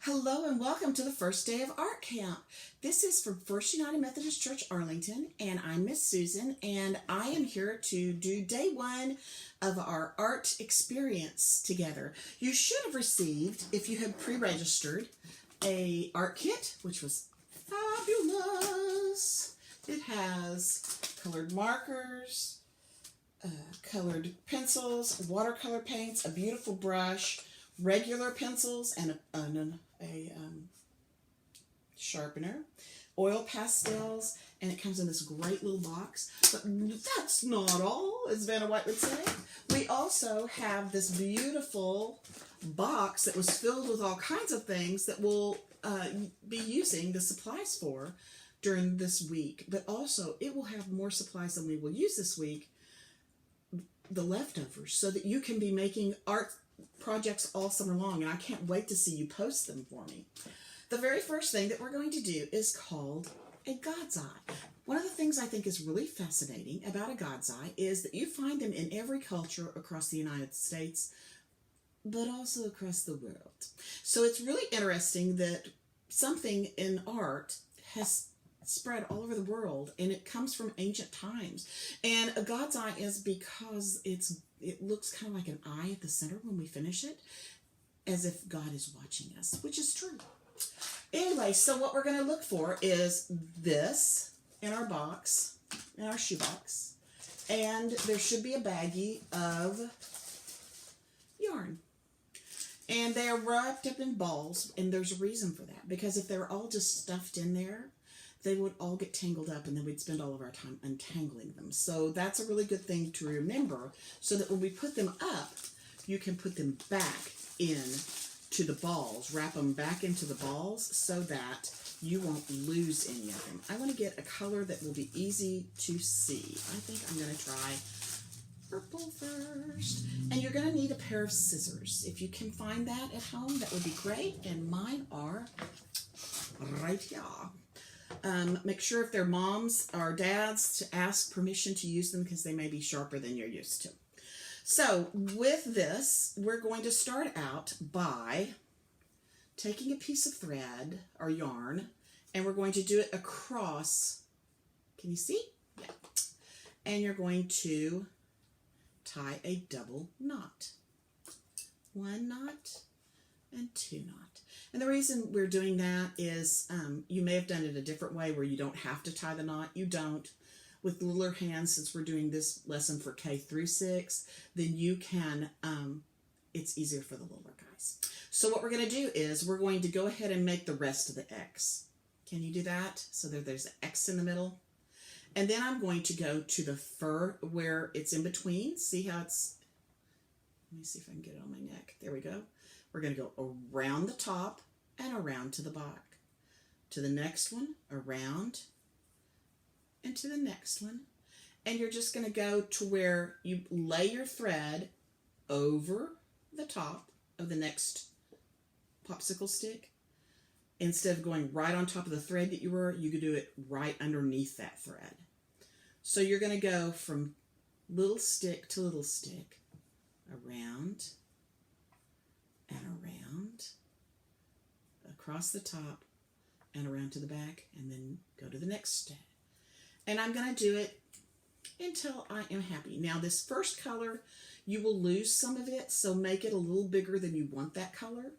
Hello and welcome to the first day of art camp. This is for First United Methodist Church Arlington, and I'm Miss Susan, and I am here to do day one of our art experience together. You should have received, if you had pre-registered, a art kit, which was fabulous. It has colored markers, colored pencils, watercolor paints, a beautiful brush, regular pencils, and a sharpener, oil pastels, and it comes in this great little box. But that's not all, as Vanna White would say. We also have this beautiful box that was filled with all kinds of things that we'll be using the supplies for during this week. But also, it will have more supplies than we will use this week, the leftovers, so that you can be making art projects all summer long, and I can't wait to see you post them for me. The very first thing that we're going to do is called a God's eye. One of the things I think is really fascinating about a God's eye is that you find them in every culture across the United States, but also across the world. So it's really interesting that something in art has spread all over the world, and it comes from ancient times. And a God's eye is because it looks kind of like an eye at the center when we finish it, as if God is watching us, which is true. Anyway, so what we're going to look for is this in our box, in our shoebox, and there should be a baggie of yarn. And they are wrapped up in balls, and there's a reason for that, because if they were all just stuffed in there, they would all get tangled up, and then we'd spend all of our time untangling them. So that's a really good thing to remember, so that when we put them up, you can put them back in to the balls, wrap them back into the balls so that you won't lose any of them. I want to get a color that will be easy to see. I think I'm going to try purple first. And you're going to need a pair of scissors. If you can find that at home, that would be great. And mine are right here. Make sure if they're moms or dads to ask permission to use them, because they may be sharper than you're used to. So with this, we're going to start out by taking a piece of thread or yarn, and we're going to do it across. Can you see? Yeah. And you're going to tie a double knot. One knot and two knot. And the reason we're doing that is you may have done it a different way where you don't have to tie the knot. You don't. With littler hands, since we're doing this lesson for K through 6, then you can, it's easier for the littler guys. So what we're going to do is we're going to go ahead and make the rest of the X. Can you do that? So there's an X in the middle. And then I'm going to go to the fur where it's in between. See how it's, let me see if I can get it on my neck. There we go. We're going to go around the top and around to the back. To the next one, around, and to the next one. And you're just going to go to where you lay your thread over the top of the next popsicle stick. Instead of going right on top of the thread that you were, you could do it right underneath that thread. So you're going to go from little stick to little stick, around and around, across the top and around to the back, and then go to the next step. And I'm going to do it until I am happy. Now this first color, you will lose some of it, so make it a little bigger than you want that color.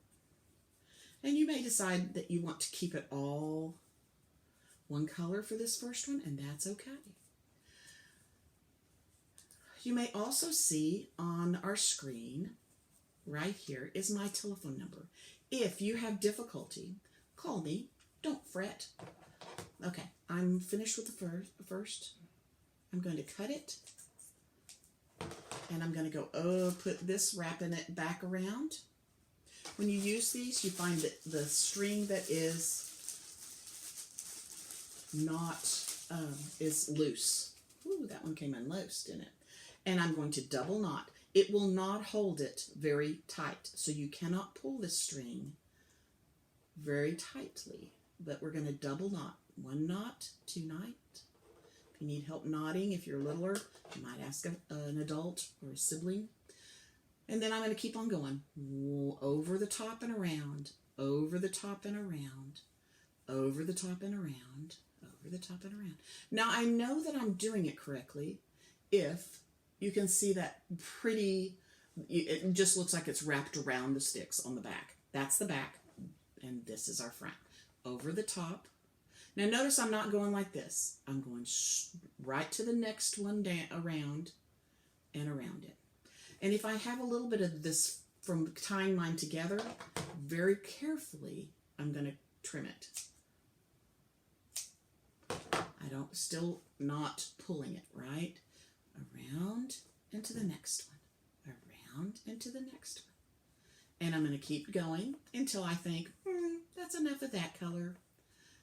And you may decide that you want to keep it all one color for this first one, and that's okay. You may also see on our screen, right here, is my telephone number. If you have difficulty, call me. Don't fret. Okay, I'm finished with the first. I'm going to cut it. And I'm going to go, put this, wrapping it back around. When you use these, you find that the string that is not, is loose. Ooh, that one came in loose, didn't it? And I'm going to double knot. It will not hold it very tight, so you cannot pull this string very tightly. But we're going to double knot. One knot, two knot. If you need help knotting, if you're littler, you might ask an adult or a sibling. And then I'm going to keep on going over the top and around, over the top and around, over the top and around, over the top and around. Now I know that I'm doing it correctly if you can see that pretty, it just looks like it's wrapped around the sticks on the back. That's the back, and this is our front. Over the top. Now notice I'm not going like this. I'm going right to the next one down, around and around it. And if I have a little bit of this from tying mine together, very carefully, I'm going to trim it. I don't, still not pulling it, right? Around and to the next one. Around and to the next one. And I'm going to keep going until I think, that's enough of that color.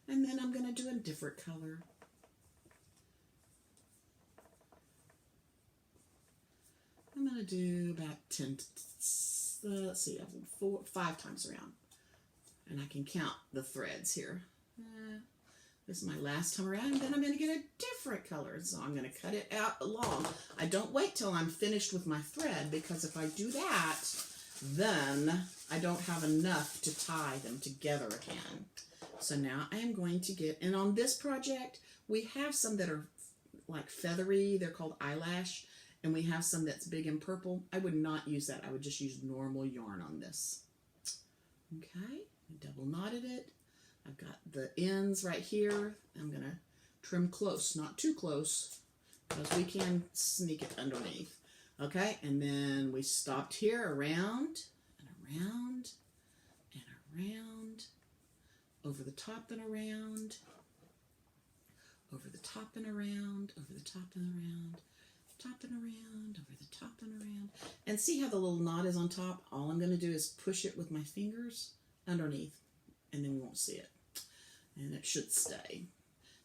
And then I'm going to do a different color. I'm going to do about 10, let's see, 5 times around. And I can count the threads here. This is my last time around, and then I'm going to get a different color. So I'm going to cut it out long. I don't wait till I'm finished with my thread, because if I do that, then I don't have enough to tie them together again. So now I am going to get, and on this project, we have some that are like feathery. They're called eyelash. And we have some that's big and purple. I would not use that. I would just use normal yarn on this. Okay, double knotted it. I've got the ends right here. I'm going to trim close, not too close, because we can sneak it underneath. Okay, and then we stopped here, around and around and around, over the top and around, over the top and around, over the top and around, top and around, over the top and around. And see how the little knot is on top? All I'm going to do is push it with my fingers underneath, and then we won't see it. And it should stay.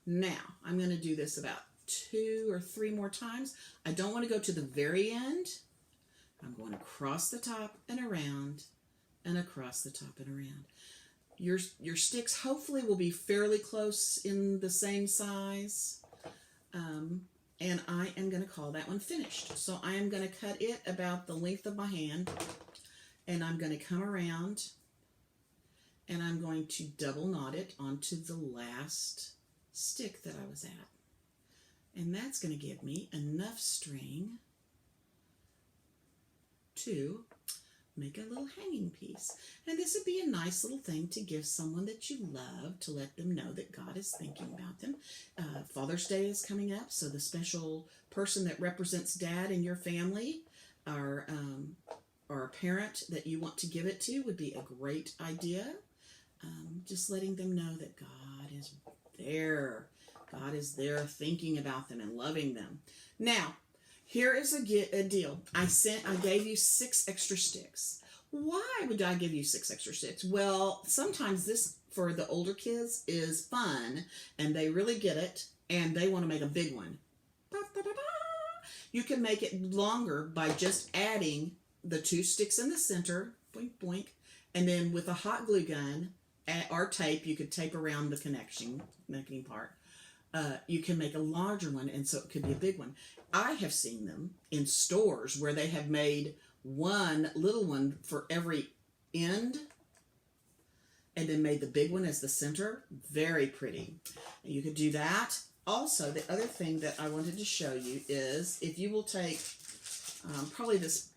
Now, I'm going to do this about 2 or 3 more times. I don't want to go to the very end. I'm going across the top and around, and across the top and around. Your sticks hopefully will be fairly close in the same size. And I am going to call that one finished. So I am going to cut it about the length of my hand, and I'm going to come around, and I'm going to double knot it onto the last stick that I was at. And that's going to give me enough string to make a little hanging piece. And this would be a nice little thing to give someone that you love, to let them know that God is thinking about them. Father's Day is coming up, so the special person that represents Dad in your family, or a parent that you want to give it to, would be a great idea. Just letting them know that God is there. God is there thinking about them and loving them. Now, here is a deal. I gave you 6 extra sticks. Why would I give you 6 extra sticks? Well, sometimes this, for the older kids, is fun, and they really get it, and they want to make a big one. You can make it longer by just adding the 2 sticks in the center, boink, boink, and then with a hot glue gun or tape, you could tape around the connecting part. You can make a larger one, and so it could be a big one. I have seen them in stores where they have made one little one for every end, and then made the big one as the center. Very pretty. You could do that. Also, the other thing that I wanted to show you is, if you will take, probably this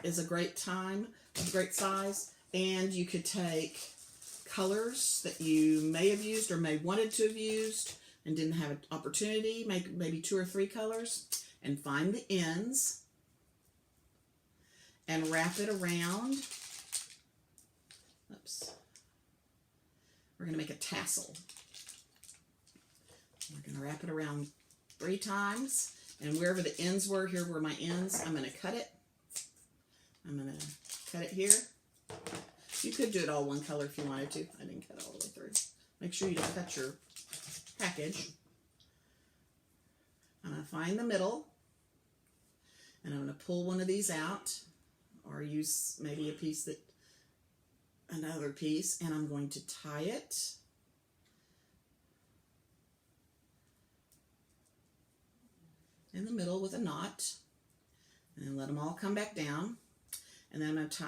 is a great size, and you could take colors that you may have used or may wanted to have used and didn't have an opportunity, make maybe 2 or 3 colors, and find the ends and wrap it around. Oops. We're going to make a tassel. We're going to wrap it around 3 times, and wherever the ends were, here were my ends, I'm going to cut it. I'm going to cut it here. You could do it all one color if you wanted to. I didn't cut it all the way through. Make sure you don't cut your package. I'm going to find the middle, and I'm going to pull one of these out, or use maybe another piece, and I'm going to tie it in the middle with a knot. And let them all come back down. And then I'm going to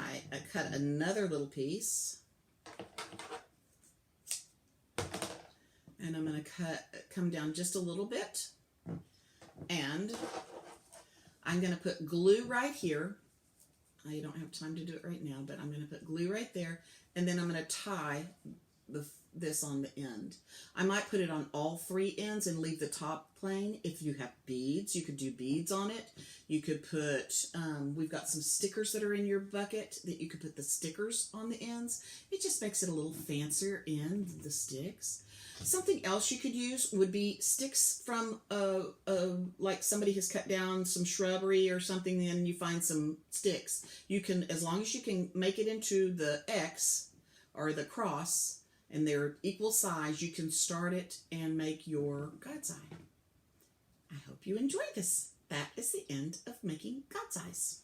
cut another little piece. And I'm going to come down just a little bit. And I'm going to put glue right here. I don't have time to do it right now, but I'm going to put glue right there. And then I'm going to tie this on the end. I might put it on all 3 ends and leave the top plain. If you have beads, you could do beads on it. You could put, we've got some stickers that are in your bucket that you could put the stickers on the ends. It just makes it a little fancier in the sticks. Something else you could use would be sticks from, like somebody has cut down some shrubbery or something and you find some sticks. You can, as long as you can make it into the X or the cross, and they're equal size, you can start it and make your God's eye. I hope you enjoyed this. That is the end of making God's eyes.